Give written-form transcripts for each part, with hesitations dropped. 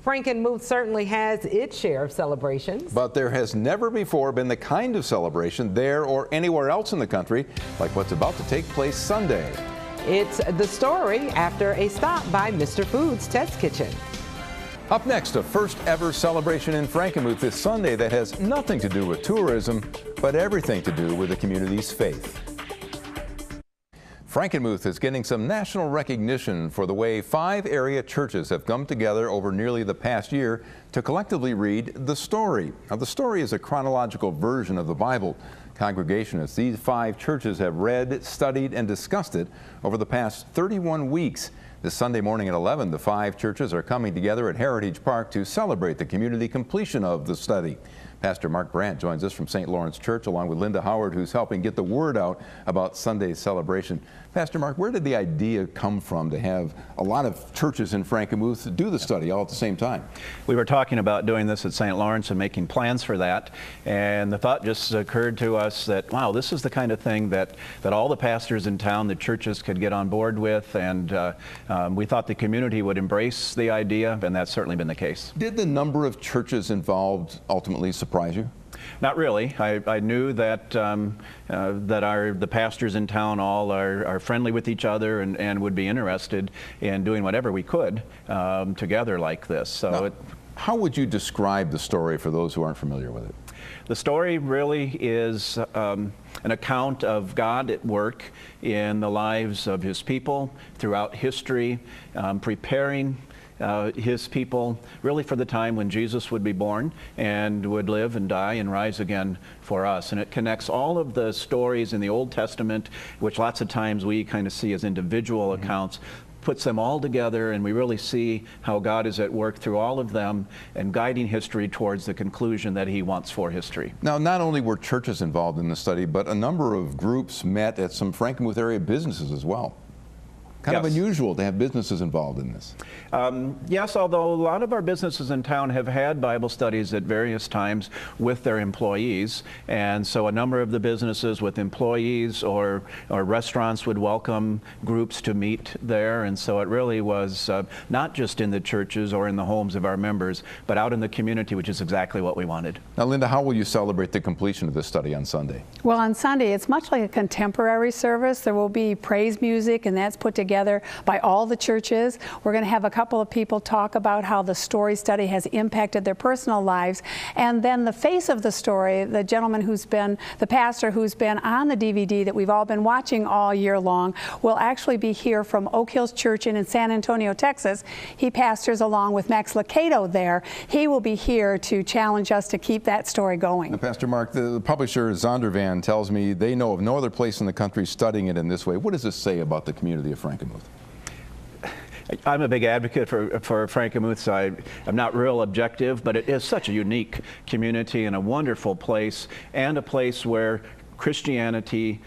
Frankenmuth certainly has its share of celebrations. But there has never before been the kind of celebration there or anywhere else in the country like what's about to take place Sunday. It's the story after a stop by Mr. Food's Test Kitchen. Up next, a first ever celebration in Frankenmuth this Sunday that has nothing to do with tourism, but everything to do with the community's faith. Frankenmuth is getting some national recognition for the way 5 area churches have come together over nearly the past year to collectively read the story. Now, the story is a chronological version of the Bible. Congregationists, these 5 churches have read, studied, and discussed it over the past 31 weeks. This Sunday morning at 11, the 5 churches are coming together at Heritage Park to celebrate the community completion of the study. Pastor Mark Brandt joins us from St. Lawrence Church along with Linda Howard, who's helping get the word out about Sunday's celebration. Pastor Mark, where did the idea come from to have a lot of churches in Frankenmuth do the study all at the same time? We were talking about doing this at St. Lawrence and making plans for that, and the thought just occurred to us that, wow, this is the kind of thing that all the pastors in town, the churches could get on board with, and we thought the community would embrace the idea, and that's certainly been the case. Did the number of churches involved ultimately surprise you? Not really. I knew that the pastors in town all are friendly with each other and would be interested in doing whatever we could together like this. So now, how would you describe the story for those who aren't familiar with it? The story really is an account of God at work in the lives of His people throughout history, preparing His people really for the time when Jesus would be born and would live and die and rise again for us. And it connects all of the stories in the Old Testament, which lots of times we kind of see as individual accounts, puts them all together, and we really see how God is at work through all of them and guiding history towards the conclusion that He wants for history. Now, not only were churches involved in the study, but a number of groups met at some Frankenmuth area businesses as well. Kind of unusual to have businesses involved in this. Yes, although a lot of our businesses in town have had Bible studies at various times with their employees, and so a number of the businesses with employees or restaurants would welcome groups to meet there, and so it really was not just in the churches or in the homes of our members, but out in the community, which is exactly what we wanted. Now, Linda, how will you celebrate the completion of this study on Sunday? Well, on Sunday, it's much like a contemporary service. There will be praise music, and that's put together by all the churches. We're going to have a couple of people talk about how the story study has impacted their personal lives. And then the face of the story, the gentleman who's been, the pastor who's been on the DVD that we've all been watching all year long, will actually be here from Oak Hills Church in San Antonio, Texas. He pastors along with Max Licato there. He will be here to challenge us to keep that story going. Now, Pastor Mark, the publisher Zondervan tells me they know of no other place in the country studying it in this way. What does this say about the community of Frankenmuth? I'm a big advocate for Frankenmuth, so I'm not real objective, but it is such a unique community and a wonderful place, and a place where Christianity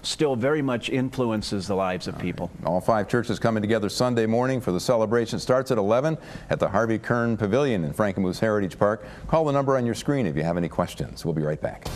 still very much influences the lives of people. All 5 churches coming together Sunday morning for the celebration. Starts at 11 at the Harvey Kern Pavilion in Frankenmuth's Heritage Park. Call the number on your screen if you have any questions. We'll be right back.